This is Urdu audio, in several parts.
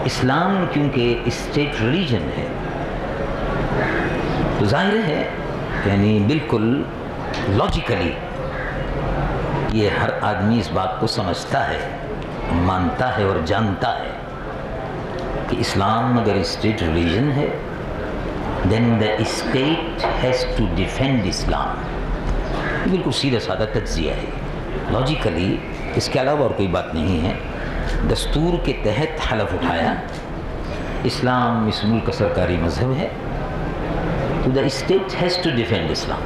اسلام کیونکہ اسٹیٹ ریلیجن ہے تو ظاہر ہے یعنی بالکل لاجیکلی یہ ہر آدمی اس بات کو سمجھتا ہے، مانتا ہے اور جانتا ہے کہ اسلام اگر اسٹیٹ ریلیجن ہے then the state has to defend اسلام. بالکل سیدھا سادہ تجزیہ ہے لاجیکلی، اس کے علاوہ اور کوئی بات نہیں ہے. دستور کے تحت حلف اٹھایا اسلام اس ملک کا سرکاری مذہب ہے تو the state has to defend اسلام.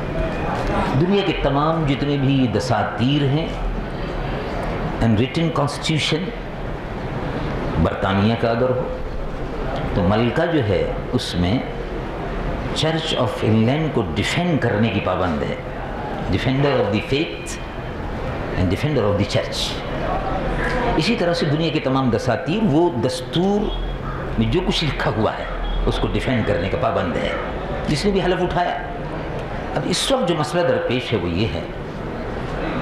دنیا کے تمام جتنے بھی دساتیر ہیں and written constitution، برطانیہ کا اگر ہو تو ملکہ جو ہے اس میں چرچ آف انگلینڈ کو ڈیفینڈ کرنے کی پابند ہے، defender of the faith and defender of the church. اسی طرح سے دنیا کے تمام دساتیر وہ دستور میں جو کچھ لکھا ہوا ہے اس کو ڈیفینڈ کرنے کا پابند ہے، جس نے بھی حلف اٹھایا. اب اس وقت جو مسئلہ درپیش ہے وہ یہ ہے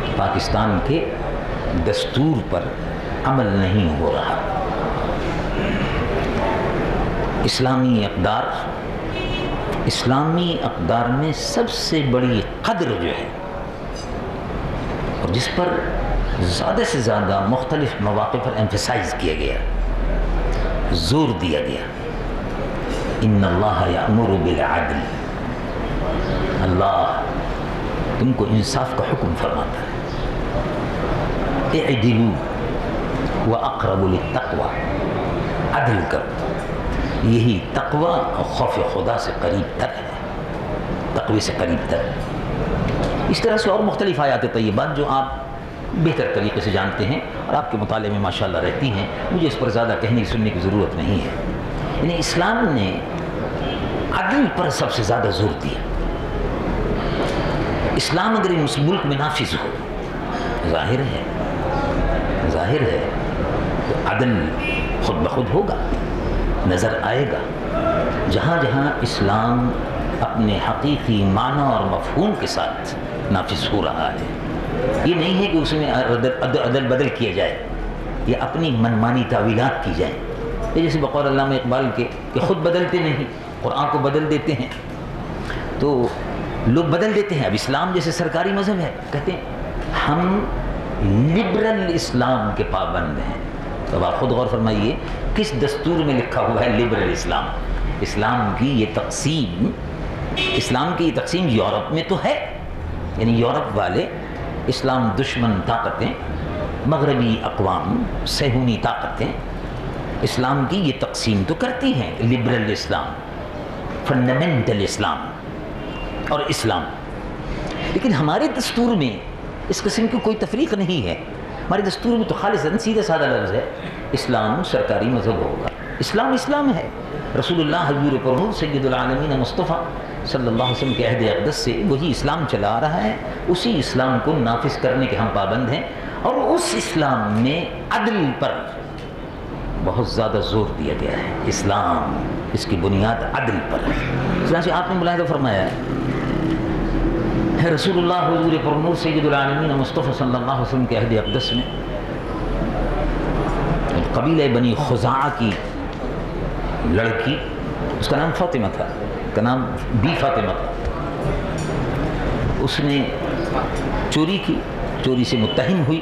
کہ پاکستان کے دستور پر عمل نہیں ہو رہا. اسلامی اقدار میں سب سے بڑی قدر جو ہے اور جس پر زیادہ سے زیادہ مختلف مواقع پر ایمفیسائز کیا گیا، زور دیا گیا، ان اللہ یأمر بالعدل، اللہ تم کو انصاف کا حکم فرماتا ہے. اعدلوا واقرب للتقوی، عدل کرو، یہی تقوی اور خوف خدا سے قریب تر ہے، تقوی سے قریب تر ہے. اس طرح سے اور مختلف آیات طیبات جو آپ بہتر طریقے سے جانتے ہیں اور آپ کے مطالعے میں ماشاءاللہ رہتی ہیں، مجھے اس پر زیادہ کہنے سننے کی ضرورت نہیں ہے. یعنی اسلام نے عدل پر سب سے زیادہ زور دیا. اسلام اگر اس ملک میں نافذ ہو، ظاہر ہے تو عدل خود بخود ہوگا، نظر آئے گا. جہاں جہاں اسلام اپنے حقیقی معنی اور مفہوم کے ساتھ نافذ ہو رہا ہے، یہ نہیں ہے کہ اس میں عدل بدل کیا جائے یا اپنی منمانی تعویلات کی جائیں. یہ جیسے بقول علامہ اقبال کے کہ خود بدلتے نہیں، قرآن کو بدل دیتے ہیں. تو لوگ بدل دیتے ہیں. اب اسلام جیسے سرکاری مذہب ہے، کہتے ہیں ہم لبرل اسلام کے پابند ہیں. تو آپ خود غور فرمائیے کس دستور میں لکھا ہوا ہے لبرل اسلام؟ اسلام کی یہ تقسیم یورپ میں تو ہے. یعنی یورپ والے اسلام دشمن طاقتیں، مغربی اقوام، صہیونی طاقتیں اسلام کی یہ تقسیم تو کرتی ہیں، لبرل اسلام، فنڈامنٹل اسلام اور اسلام. لیکن ہمارے دستور میں اس قسم کی کوئی تفریق نہیں ہے. ہمارے دستور میں تو خالصاً سیدھا سادہ لفظ ہے، اسلام سرکاری مذہب ہوگا. اسلام ہے. رسول اللہ حضور پرمور سید العالمین مصطفیٰ صلی اللہ علیہ وسلم کے عہد اقدس سے وہی اسلام چلا آ رہا ہے. اسی اسلام کو نافذ کرنے کے ہم پابند ہیں، اور اس اسلام میں عدل پر بہت زیادہ زور دیا گیا ہے. اسلام اس کی بنیاد عدل پر ہے. چنانچہ آپ نے ملاحظہ فرمایا ہے رسول اللہ حضور پرنور سید العالمین مصطفیٰ صلی اللہ علیہ وسلم کے عہد اقدس میں قبیلہ بنی خزاعہ کی لڑکی، اس کا نام فاطمہ تھا، کا نام بی فاطمہ تھا، اس نے چوری کی، چوری سے متہم ہوئی.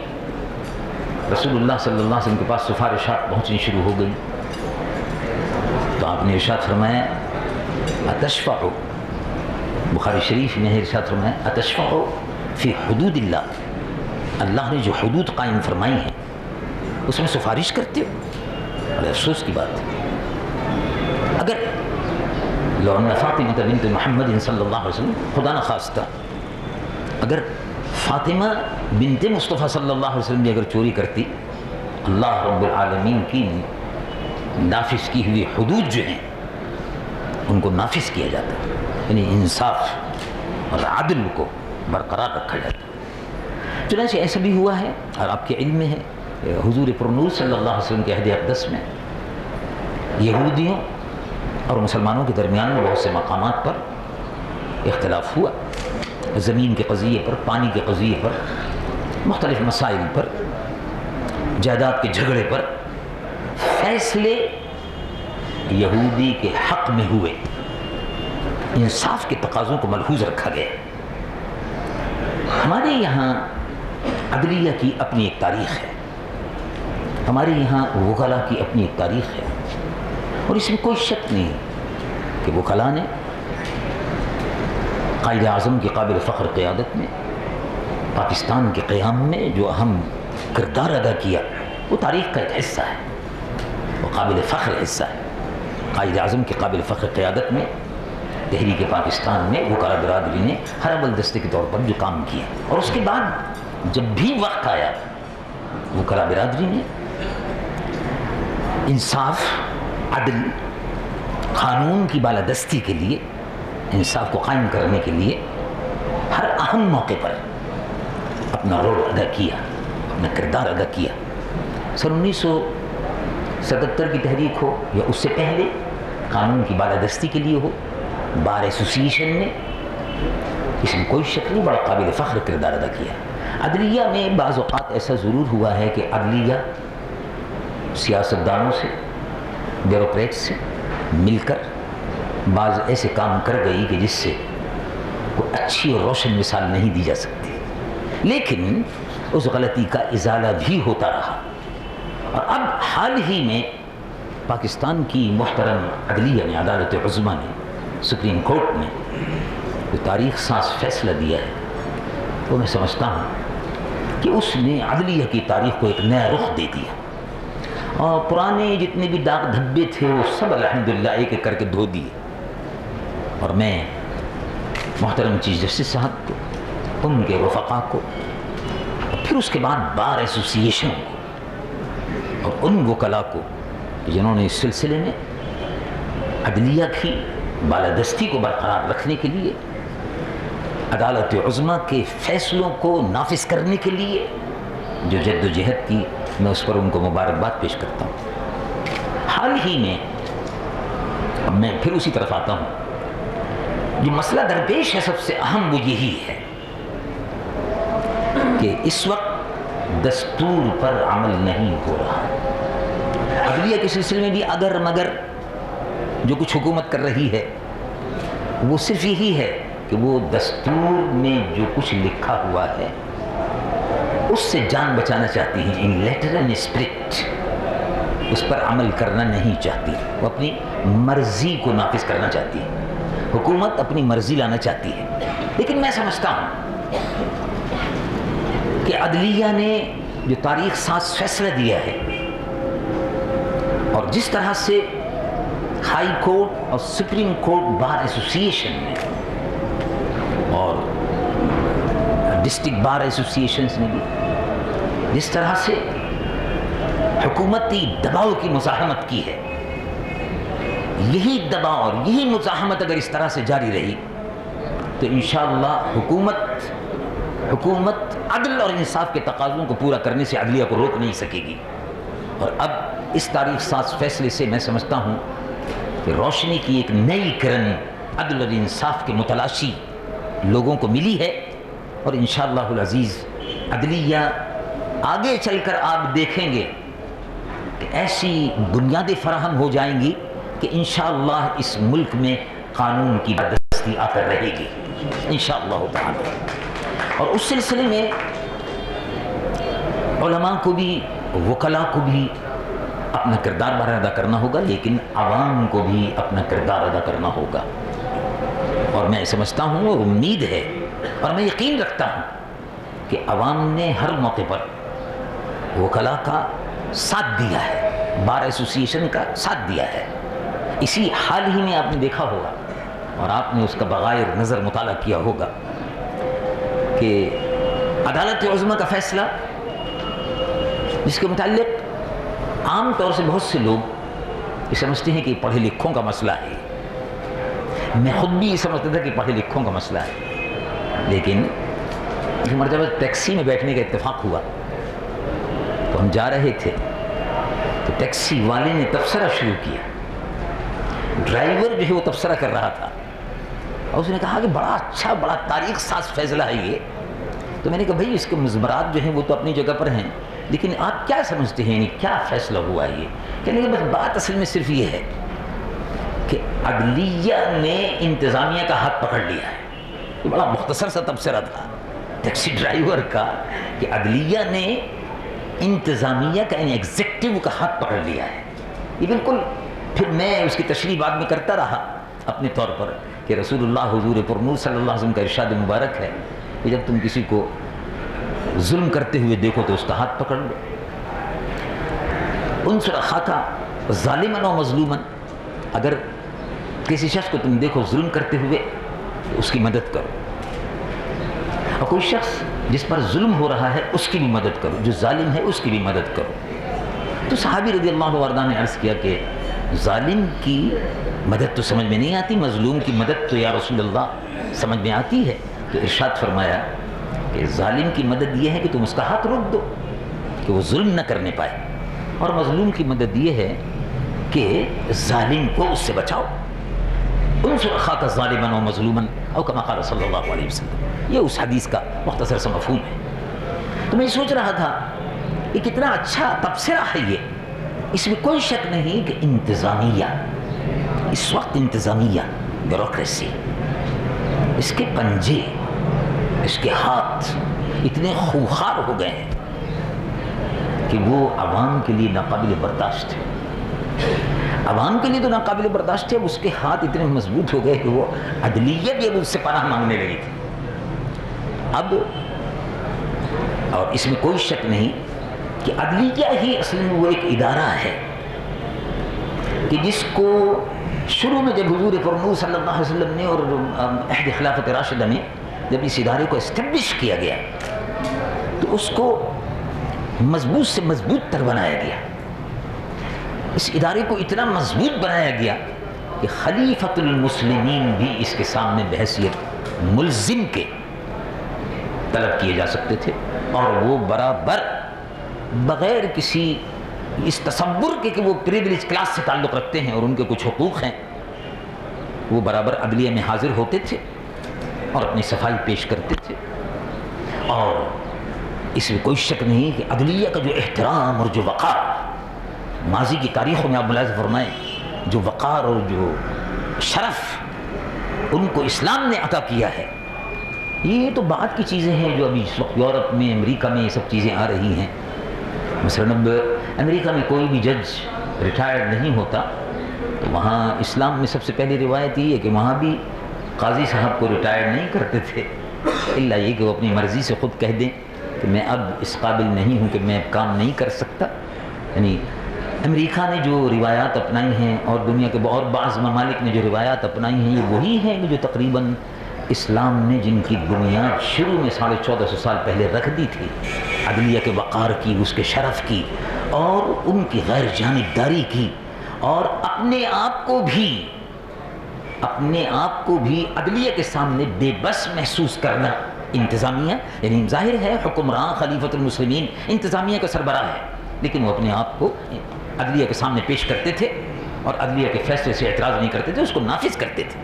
رسول اللہ صلی اللہ علیہ وسلم کے پاس سفارشات پہنچنی شروع ہو گئی. تو آپ نے ارشاد فرمایا اتشفع، بخاری شریف میں ارشاد فرمایا اتشفع فی حدود اللہ، اللہ نے جو حدود قائم فرمائی ہیں اس میں سفارش کرتے ہو. بڑے افسوس کی بات ہے. اگر لو ان فاطمہ بنت محمد صلی اللہ علیہ وسلم، خدا نخواستہ اگر فاطمہ بنت مصطفیٰ صلی اللہ علیہ وسلم بھی اگر چوری کرتی، اللہ رب العالمین کی نافذ کی ہوئی حدود جو ہیں ان کو نافذ کیا جاتا، یعنی انصاف اور عدل کو برقرار رکھا جاتا. چنانچہ ایسا بھی ہوا ہے اور آپ کے علم میں ہے، حضور پرنور صلی اللہ علیہ وسلم کے عہد اقدس میں یہودیوں اور مسلمانوں کے درمیان میں بہت سے مقامات پر اختلاف ہوا، زمین کے قضیے پر، پانی کے قضیے پر، مختلف مسائل پر، جائیداد کے جھگڑے پر. فیصلے یہودی کے حق میں ہوئے، انصاف کے تقاضوں کو ملحوظ رکھا گیا۔ ہمارے یہاں عدلیہ کی اپنی ایک تاریخ ہے، ہمارے یہاں وکلاء کی اپنی ایک تاریخ ہے، اور اس میں کوئی شک نہیں کہ وکلاء نے قائد اعظم کی قابل فخر قیادت میں پاکستان کے قیام میں جو اہم کردار ادا کیا، وہ تاریخ کا ایک حصہ ہے، وہ قابل فخر حصہ ہے۔ قائد اعظم کی قابل فخر قیادت میں تحریک پاکستان میں وکلاء برادری نے ہر اول دستے کے طور پر جو کام کیا، اور اس کے بعد جب بھی وقت آیا وکلاء برادری نے انصاف، عدل، قانون کی بالادستی کے لیے، انصاف کو قائم کرنے کے لیے ہر اہم موقع پر اپنا رول ادا کیا، اپنا کردار ادا کیا۔ سن 1977 کی تحریک ہو یا اس سے پہلے قانون کی بالادستی کے لیے ہو، بار ایسوسیشن نے، اس میں کوئی شک نہیں، بڑا قابل فخر کردار ادا کیا۔ عدلیہ میں بعض اوقات ایسا ضرور ہوا ہے کہ عدلیہ سیاستدانوں سے، بیوروکریٹ سے مل کر بعض ایسے کام کر گئی کہ جس سے کوئی اچھی اور روشن مثال نہیں دی جا سکتی، لیکن اس غلطی کا ازالہ بھی ہوتا رہا۔ اور اب حال ہی میں پاکستان کی محترم عدلیہ نے، عدالت عظمیٰ نے، سپریم کورٹ نے جو تاریخ ساز فیصلہ دیا ہے، وہ میں سمجھتا ہوں کہ اس نے عدلیہ کی تاریخ کو ایک نیا رخ دے دیا، اور پرانے جتنے بھی داغ دھبے تھے وہ سب الحمدللہ ایک ایک کر کے دھو دیے۔ اور میں محترم چیف جسٹس صاحب کو، ان کے رفقا کو، اور پھر اس کے بعد بار ایسوسیشن کو، اور ان وکلاء کو جنہوں نے اس سلسلے میں عدلیہ کی بالادستی کو برقرار رکھنے کے لیے، عدالت عظمیٰ کے فیصلوں کو نافذ کرنے کے لیے جو جد و جہد کی، میں اس پر ان کو مبارکباد پیش کرتا ہوں۔ حال ہی میں اب میں پھر اسی طرف آتا ہوں، جو مسئلہ درپیش ہے سب سے اہم وہ یہی ہے کہ اس وقت دستور پر عمل نہیں ہو رہا۔ عدلیہ کے سلسلے میں بھی اگر مگر جو کچھ حکومت کر رہی ہے وہ صرف یہی ہے کہ وہ دستور میں جو کچھ لکھا ہوا ہے اس سے جان بچانا چاہتی ہیں، ان لیٹر اینڈ اسپرٹ اس پر عمل کرنا نہیں چاہتی، وہ اپنی مرضی کو نافذ کرنا چاہتی ہے، حکومت اپنی مرضی لانا چاہتی ہے۔ لیکن میں سمجھتا ہوں کہ عدلیہ نے جو تاریخ ساز فیصلہ دیا ہے، اور جس طرح سے ہائی کورٹ اور سپریم کورٹ بار ایسوسیشن نے اور ڈسٹرکٹ بار ایسوسیشنز نے بھی جس طرح سے حکومتی دباؤ کی مزاحمت کی ہے، یہی دباؤ اور یہی مزاحمت اگر اس طرح سے جاری رہی تو انشاءاللہ حکومت عدل اور انصاف کے تقاضوں کو پورا کرنے سے عدلیہ کو روک نہیں سکے گی۔ اور اب اس تاریخ ساز فیصلے سے میں سمجھتا ہوں کہ روشنی کی ایک نئی کرن عدل اور انصاف کے متلاشی لوگوں کو ملی ہے، اور انشاءاللہ العزیز عدلیہ آگے چل کر آپ دیکھیں گے کہ ایسی بنیادیں فراہم ہو جائیں گی کہ انشاءاللہ اس ملک میں قانون کی بالادستی آ کر رہے گی انشاءاللہ تعالی۔ اور اس سلسلے میں علماء کو بھی، وکلاء کو بھی اپنا کردار بہر ادا کرنا ہوگا، لیکن عوام کو بھی اپنا کردار ادا کرنا ہوگا۔ اور میں سمجھتا ہوں اور امید ہے اور میں یقین رکھتا ہوں کہ عوام نے ہر موقع پر وکلاء کا ساتھ دیا ہے، بار ایسوسیشن کا ساتھ دیا ہے۔ اسی حال ہی میں آپ نے دیکھا ہوگا اور آپ نے اس کا بغیر نظر مطالعہ کیا ہوگا کہ عدالت عظمیٰ کا فیصلہ، جس کے متعلق عام طور سے بہت سے لوگ یہ سمجھتے ہیں کہ پڑھے لکھوں کا مسئلہ ہے، میں خود بھی یہ سمجھتا تھا کہ پڑھے لکھوں کا مسئلہ ہے، لیکن ایک مرتبہ ٹیکسی میں بیٹھنے کا اتفاق ہوا تو ہم جا رہے تھے تو ٹیکسی والے نے تبصرہ شروع کیا، ڈرائیور جو ہے وہ تبصرہ کر رہا تھا اور اس نے کہا کہ بڑا اچھا، بڑا تاریخ ساز فیصلہ ہے یہ۔ تو میں نے کہا بھائی اس کے مضمرات جو ہیں وہ تو اپنی جگہ پر ہیں، لیکن آپ کیا سمجھتے ہیں، یعنی کیا فیصلہ ہوا ہے یہ؟ کہنے کہ بس بات اصل میں صرف یہ ہے کہ عدلیہ نے انتظامیہ کا ہاتھ پکڑ لیا ہے. یہ بڑا مختصر سا تبصرہ تھا ٹیکسی ڈرائیور کا کہ عدلیہ نے انتظامیہ کا یعنی ایگزیکٹو کا ہاتھ پکڑ لیا ہے. یہ بالکل پھر میں اس کی تشریح بعد میں کرتا رہا اپنے طور پر کہ رسول اللہ حضور پرنور صلی اللہ علیہ وسلم کا ارشاد مبارک ہے کہ جب تم کسی کو ظلم کرتے ہوئے دیکھو تو اس کا ہاتھ پکڑ لو. انصر اخاک ظالما و مظلوما، اگر کسی شخص کو تم دیکھو ظلم کرتے ہوئے اس کی مدد کرو، اور کوئی شخص جس پر ظلم ہو رہا ہے اس کی بھی مدد کرو، جو ظالم ہے اس کی بھی مدد کرو. تو صحابی رضی اللہ عنہ نے عرض کیا کہ ظالم کی مدد تو سمجھ میں نہیں آتی، مظلوم کی مدد تو یا رسول اللہ سمجھ میں آتی ہے. تو ارشاد فرمایا کہ ظالم کی مدد یہ ہے کہ تم اس کا ہاتھ روک دو کہ وہ ظلم نہ کرنے پائے، اور مظلوم کی مدد یہ ہے کہ ظالم کو اس سے بچاؤ. انصر اخاک ظالما و مظلوما او کما قال صلی اللہ علیہ وسلم. یہ اس حدیث کا مختصر سا مفہوم ہے. تو میں سوچ رہا تھا کہ کتنا اچھا تبصرہ ہے یہ. اس میں کوئی شک نہیں کہ انتظامیہ اس وقت انتظامیہ بیوروکریسی، اس کے پنجے، اس کے ہاتھ اتنے خوخار ہو گئے ہیں کہ وہ عوام کے لیے ناقابل برداشت ہے. عوام کے لیے تو ناقابل برداشت ہے، اس کے ہاتھ اتنے مضبوط ہو گئے کہ وہ عدلیہ بھی اب اس سے پناہ مانگنے لگی تھی. اب اور اس میں کوئی شک نہیں کہ عدلیہ ہی اصل میں وہ ایک ادارہ ہے کہ جس کو شروع میں جب حضور پرنور صلی اللہ علیہ وسلم نے اور عہد خلافت راشدہ میں جب اس ادارے کو اسٹیبلش کیا گیا تو اس کو مضبوط سے مضبوط تر بنایا گیا. اس ادارے کو اتنا مضبوط بنایا گیا کہ خلیفۃ المسلمین بھی اس کے سامنے بحیثیت ملزم کے طلب کیے جا سکتے تھے، اور وہ برابر بغیر کسی اس تصور کے کہ وہ پریویلیج کلاس سے تعلق رکھتے ہیں اور ان کے کچھ حقوق ہیں، وہ برابر عدلیہ میں حاضر ہوتے تھے اور اپنی صفائی پیش کرتے تھے. اور اس میں کوئی شک نہیں کہ عدلیہ کا جو احترام اور جو وقار ماضی کی تاریخوں میں آپ ملاحظہ فرمائیں، جو وقار اور جو شرف ان کو اسلام نے عطا کیا ہے، یہ تو بعد کی چیزیں ہیں جو ابھی اس وقت یورپ میں امریکہ میں یہ سب چیزیں آ رہی ہیں. مثلا اب امریکہ میں کوئی بھی جج ریٹائرڈ نہیں ہوتا تو وہاں اسلام میں سب سے پہلی روایت یہ ہے کہ وہاں بھی قاضی صاحب کو ریٹائرڈ نہیں کرتے تھے، الا یہ کہ وہ اپنی مرضی سے خود کہہ دیں کہ میں اب اس قابل نہیں ہوں کہ میں اب کام نہیں کر سکتا. یعنی امریکہ نے جو روایات اپنائی ہیں اور دنیا کے اور بعض ممالک نے جو روایات اپنائی ہیں یہ وہی ہیں جو تقریباً اسلام نے جن کی بنیاد شروع میں 1450 سال پہلے رکھ دی تھی، عدلیہ کے وقار کی، اس کے شرف کی، اور ان کی غیر جانبداری کی، اور اپنے آپ کو بھی عدلیہ کے سامنے بے بس محسوس کرنا. انتظامیہ یعنی ظاہر ہے حکمراں خلیفۃ المسلمین انتظامیہ کا سربراہ ہے، لیکن وہ اپنے آپ کو عدلیہ کے سامنے پیش کرتے تھے اور عدلیہ کے فیصلے سے اعتراض نہیں کرتے تھے، اس کو نافذ کرتے تھے.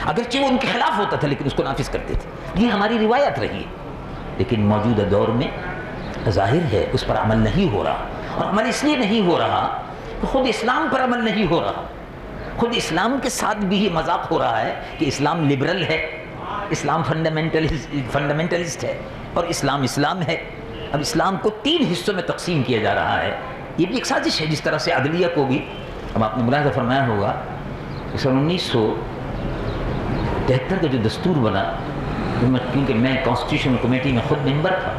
اگرچہ وہ ان کے خلاف ہوتا تھا لیکن اس کو نافذ کرتے تھے. یہ ہماری روایت رہی ہے. لیکن موجودہ دور میں ظاہر ہے اس پر عمل نہیں ہو رہا، اور عمل اس لیے نہیں ہو رہا کہ خود اسلام پر عمل نہیں ہو رہا. خود اسلام کے ساتھ بھی یہ مذاق ہو رہا ہے کہ اسلام لبرل ہے، اسلام فنڈامنٹلسٹ ہے، اور اسلام ہے. اب اسلام کو 3 حصوں میں تقسیم کیا جا رہا ہے. یہ بھی ایک سازش ہے. جس طرح سے عدلیہ کو بھی اب آپ نے ملاحظہ فرمایا ہوگا کہ سن 1973 کا جو دستور بنا، کیونکہ میں کانسٹیٹیوشن کمیٹی میں خود ممبر تھا،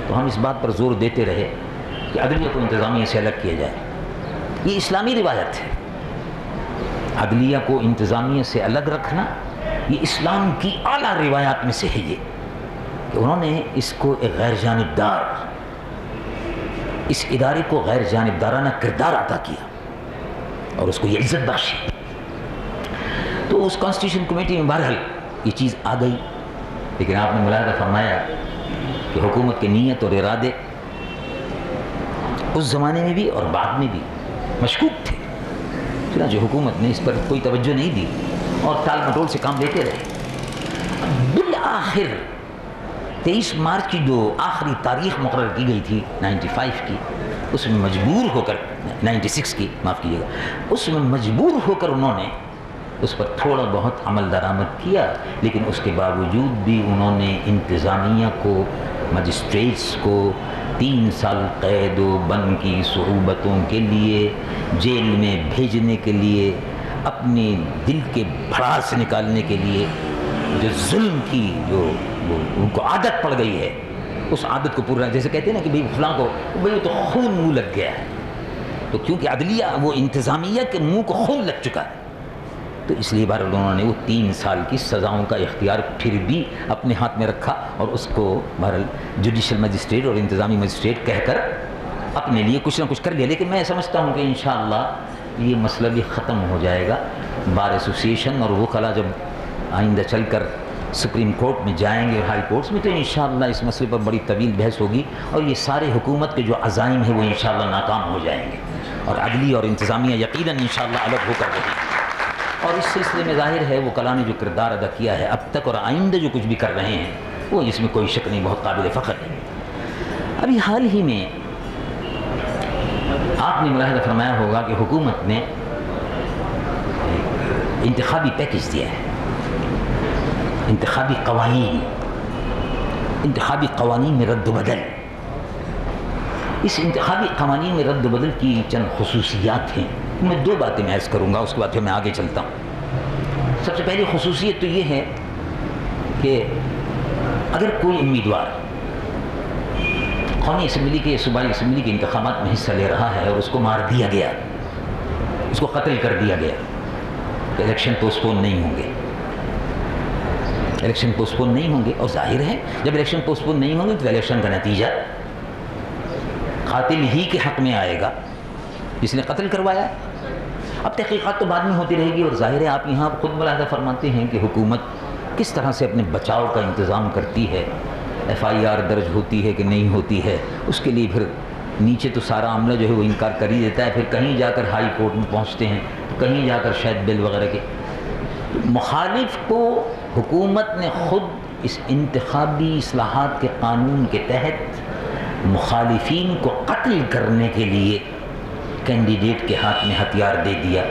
تو ہم اس بات پر زور دیتے رہے کہ عدلیہ کو انتظامیہ سے الگ کیا جائے. یہ اسلامی روایت ہے. عدلیہ کو انتظامیہ سے الگ رکھنا یہ اسلام کی اعلیٰ روایات میں سے ہے. یہ کہ انہوں نے اس کو ایک غیر جانبدار، اس ادارے کو غیر جانبدارانہ کردار عطا کیا اور اس کو یہ عزت بخشی. تو اس کانسٹیٹیوشن کمیٹی میں بہرحال یہ چیز آ گئی. لیکن آپ نے ملاحظہ فرمایا کہ حکومت کے نیت اور ارادے اس زمانے میں بھی اور بعد میں بھی مشکوک تھے. چنانچہ حکومت نے اس پر کوئی توجہ نہیں دی اور ٹال مٹول سے کام لیتے رہے. بالآخر 23 مارچ کی جو آخری تاریخ مقرر کی گئی تھی 95 کی، اس میں مجبور ہو کر 96 کی معاف کیجیے گا، اس میں مجبور ہو کر انہوں نے اس پر تھوڑا بہت عمل درآمد کیا، لیکن اس کے باوجود بھی انہوں نے انتظامیہ کو، مجسٹریٹس کو 3 سال قید و بند کی صعوبتوں کے لیے، جیل میں بھیجنے کے لیے، اپنے دل کے بھڑاس نکالنے کے لیے جو ظلم کی جو ان کو عادت پڑ گئی ہے، اس عادت کو پورا، جیسے کہتے ہیں نا کہ بھئی فلاں کو بھئی تو خون منہ لگ گیا ہے، تو کیونکہ عدلیہ وہ انتظامیہ کے منہ کو خون لگ چکا ہے، تو اس لیے بہرحال انہوں نے وہ 3 سال کی سزاؤں کا اختیار پھر بھی اپنے ہاتھ میں رکھا، اور اس کو بہرحال جوڈیشل مجسٹریٹ اور انتظامی مجسٹریٹ کہہ کر اپنے لیے کچھ نہ کچھ کر لیا۔ لیکن میں سمجھتا ہوں کہ انشاءاللہ یہ مسئلہ بھی ختم ہو جائے گا۔ بار ایسوسیشن اور وکلاء جب آئندہ چل کر سپریم کورٹ میں جائیں گے، ہائی کورٹس میں، تو انشاءاللہ اس مسئلے پر بڑی طویل بحث ہوگی، اور یہ سارے حکومت کے جو عزائم ہیں وہ انشاءاللہ ناکام ہو جائیں گے، اور عدلی اور انتظامیہ یقیناً انشاءاللہ الگ ہو کر رہی ہے۔ اور اس سلسلے میں ظاہر ہے وکلاء نے جو کردار ادا کیا ہے اب تک اور آئندہ جو کچھ بھی کر رہے ہیں، وہ اس میں کوئی شک نہیں، بہت قابل فخر ہے۔ ابھی حال ہی میں آپ نے ملاحظہ فرمایا ہوگا کہ حکومت نے انتخابی پیکج دیا ہے، انتخابی قوانین میں رد و بدل۔ اس انتخابی قوانین میں رد و بدل کی چند خصوصیات ہیں، میں 2 باتیں میں عرض کروں گا، اس کے بعد پھر میں آگے چلتا ہوں۔ سب سے پہلی خصوصیت تو یہ ہے کہ اگر کوئی امیدوار قومی اسمبلی کے، صوبائی اسمبلی کے انتخابات میں حصہ لے رہا ہے اور اس کو مار دیا گیا، اس کو قتل کر دیا گیا، تو الیکشن پوسٹ پون نہیں ہوں گے، الیکشن پوسٹ پون نہیں ہوں گے۔ اور ظاہر ہے جب الیکشن پوسٹ پون نہیں ہوں گے تو الیکشن کا نتیجہ قاتل ہی کے حق میں آئے گا جس نے قتل کروایا ہے۔ اب تحقیقات تو بعد میں ہوتی رہے گی، اور ظاہر ہے آپ یہاں خود ملاحظہ فرماتے ہیں کہ حکومت کس طرح سے اپنے بچاؤ کا انتظام کرتی ہے، FIR درج ہوتی ہے کہ نہیں ہوتی ہے، اس کے لیے پھر نیچے تو سارا عملہ جو ہے وہ انکار کر ہی دیتا ہے، پھر کہیں جا کر ہائی کورٹ میں پہنچتے ہیں، کہیں جا کر شاید بل وغیرہ کے مخالف کو حکومت نے خود اس انتخابی اصلاحات کے قانون کے تحت مخالفین کو قتل کرنے کے لیے کینڈیڈیٹ کے ہاتھ میں ہتھیار دے دیا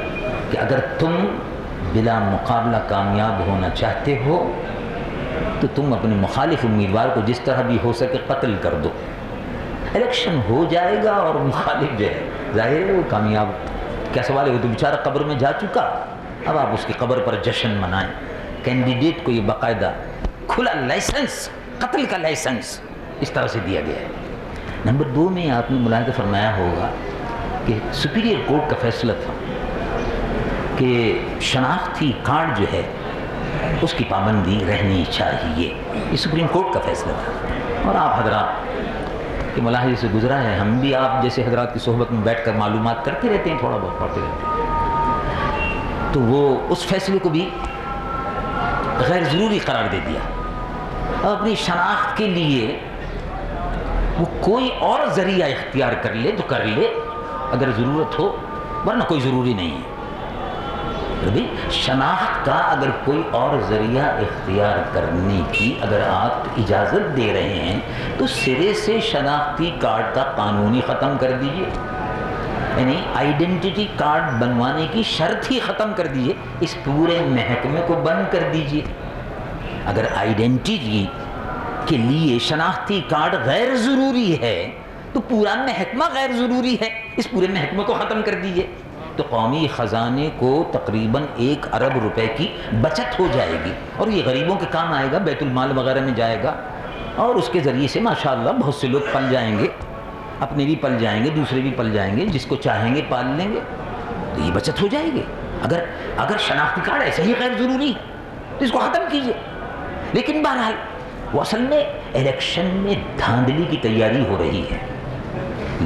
کہ اگر تم بلا مقابلہ کامیاب ہونا چاہتے ہو تو تم اپنے مخالف امیدوار کو جس طرح بھی ہو سکے قتل کر دو، الیکشن ہو جائے گا اور مخالف جو ہے ظاہر ہے وہ کامیاب۔ کیا سوال ہے، وہ تو بیچارہ قبر میں جا چکا، اب آپ اس کی قبر پر جشن منائیں۔ کینڈیڈیٹ کو یہ باقاعدہ کھلا لائسنس، قتل کا لائسنس اس طرح سے دیا گیا ہے۔ نمبر 2 میں آپ نے ملاحظہ فرمایا ہوگا کہ سپیریئر کورٹ کا فیصلہ تھا کہ شناختی کارڈ جو ہے اس کی پابندی رہنی چاہیے، یہ سپریم کورٹ کا فیصلہ تھا، اور آپ حضرات کے ملاحظے سے گزرا ہے، ہم بھی آپ جیسے حضرات کی صحبت میں بیٹھ کر معلومات کرتے رہتے ہیں، تھوڑا بہت پڑھتے رہتے ہیں، تو وہ اس فیصلے کو بھی غیر ضروری قرار دے دیا، اور اپنی شناخت کے لیے وہ کوئی اور ذریعہ اختیار کر لے تو کر لے اگر ضرورت ہو، ورنہ کوئی ضروری نہیں ہے۔ شناخت کا اگر کوئی اور ذریعہ اختیار کرنے کی اگر آپ اجازت دے رہے ہیں تو سرے سے شناختی کارڈ کا قانون ہی ختم کر دیجئے، یعنی آئیڈینٹی کارڈ بنوانے کی شرط ہی ختم کر دیجئے، اس پورے محکمے کو بند کر دیجئے۔ اگر آئیڈینٹی کے لیے شناختی کارڈ غیر ضروری ہے تو پورا محکمہ غیر ضروری ہے، اس پورے محکمے کو ختم کر دیجئے، تو قومی خزانے کو تقریباً 1 ارب روپے کی بچت ہو جائے گی، اور یہ غریبوں کے کام آئے گا، بیت المال وغیرہ میں جائے گا، اور اس کے ذریعے سے ماشاءاللہ بہت سے لوگ پل جائیں گے، اپنے بھی پل جائیں گے، دوسرے بھی پل جائیں گے، جس کو چاہیں گے پال لیں گے، تو یہ بچت ہو جائے گی۔ اگر شناختی کارڈ ایسے ہی غیر ضروری ہے تو اس کو ختم کیجئے۔ لیکن بہرحال وہ اصل میں الیکشن میں دھاندلی کی تیاری ہو رہی ہے۔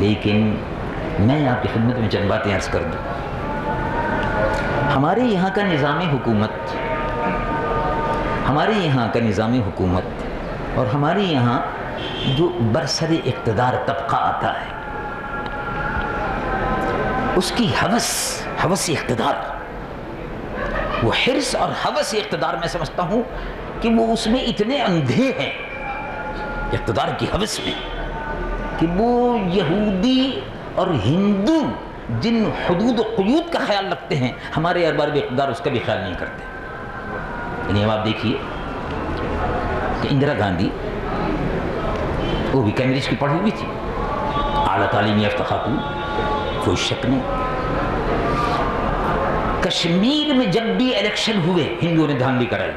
لیکن میں آپ کی خدمت میں چند باتیں عرض کر دوں۔ ہمارے یہاں کا نظام حکومت اور ہمارے یہاں جو برسر اقتدار طبقہ آتا ہے، اس کی حوث اقتدار، وہ حرص اور حوث اقتدار، میں سمجھتا ہوں کہ وہ اس میں اتنے اندھے ہیں اقتدار کی حوث میں، کہ وہ یہودی اور ہندو جن حدود و قیود کا خیال رکھتے ہیں ہمارے ارباب اقتدار اس کا بھی خیال نہیں کرتے. یعنی اب آپ دیکھیے کہ اندرا گاندھی وہ بھی کیمبرج کی پڑھی ہوئی تھی، اعلیٰ تعلیم یافتہ خاتون، کوئی شک نہیں. کشمیر میں جب بھی الیکشن ہوئے ہندوؤں نے دھاندلی کرائی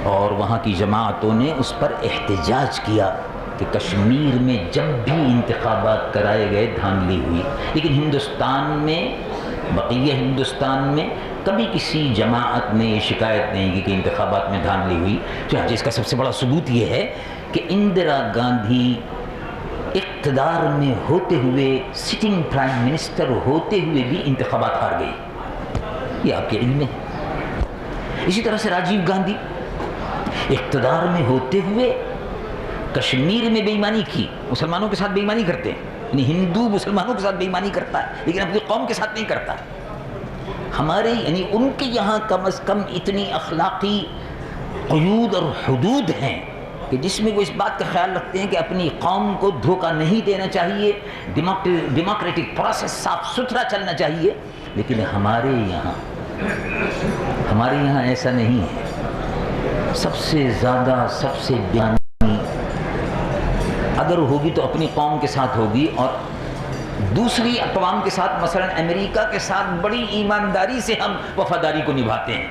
اور وہاں کی جماعتوں نے اس پر احتجاج کیا کہ کشمیر میں جب بھی انتخابات کرائے گئے دھاندلی ہوئی. لیکن ہندوستان میں، بقیہ ہندوستان میں کبھی کسی جماعت نے یہ شکایت نہیں کی کہ انتخابات میں دھاندلی ہوئی. چنانچہ اس کا سب سے بڑا ثبوت یہ ہے کہ اندرا گاندھی اقتدار میں ہوتے ہوئے، سٹنگ پرائم منسٹر ہوتے ہوئے بھی انتخابات ہار گئی. یہ آپ کے علم میں ہے. اسی طرح سے راجیو گاندھی اقتدار میں ہوتے ہوئے کشمیر میں بے ایمانی کی. مسلمانوں کے ساتھ بے ایمانی کرتے ہیں، یعنی ہندو مسلمانوں کے ساتھ بے ایمانی کرتا ہے لیکن اپنی قوم کے ساتھ نہیں کرتا. ہمارے یعنی ان کے یہاں کم از کم اتنی اخلاقی قیود اور حدود ہیں کہ جس میں وہ اس بات کا خیال رکھتے ہیں کہ اپنی قوم کو دھوکہ نہیں دینا چاہیے، ڈیموکریٹک پروسیس صاف ستھرا چلنا چاہیے. لیکن ہمارے یہاں ایسا نہیں ہے. سب سے زیادہ، سب سے بیانی اگر ہوگی تو اپنی قوم کے ساتھ ہوگی، اور دوسری اقوام کے ساتھ، مثلا امریکہ کے ساتھ بڑی ایمانداری سے ہم وفاداری کو نبھاتے ہیں،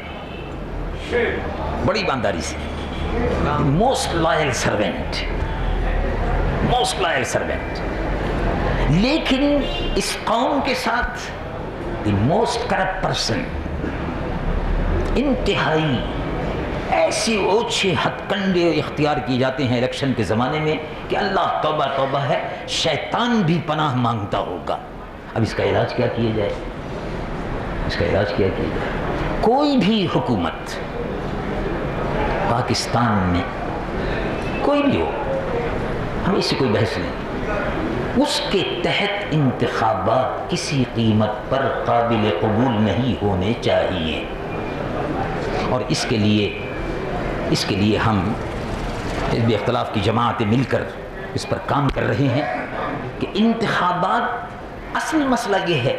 بڑی ایمانداری سے. Most loyal servant, most loyal servant. لیکن اس قوم کے ساتھ دی موسٹ کرپٹ پرسن، انتہائی ایسے اوچھے ہتھ کنڈے اختیار کیے جاتے ہیں الیکشن کے زمانے میں کہ اللہ توبہ توبہ ہے، شیطان بھی پناہ مانگتا ہوگا. اب اس کا علاج کیا کیا جائے؟ اس کا علاج کیا کیا جائے؟ کوئی بھی حکومت پاکستان میں کوئی بھی ہو، ہمیں اس سے کوئی بحث نہیں، اس کے تحت انتخابات کسی قیمت پر قابل قبول نہیں ہونے چاہیے. اور اس کے لیے ہم حزب اختلاف کی جماعتیں مل کر اس پر کام کر رہے ہیں کہ انتخابات، اصل مسئلہ یہ ہے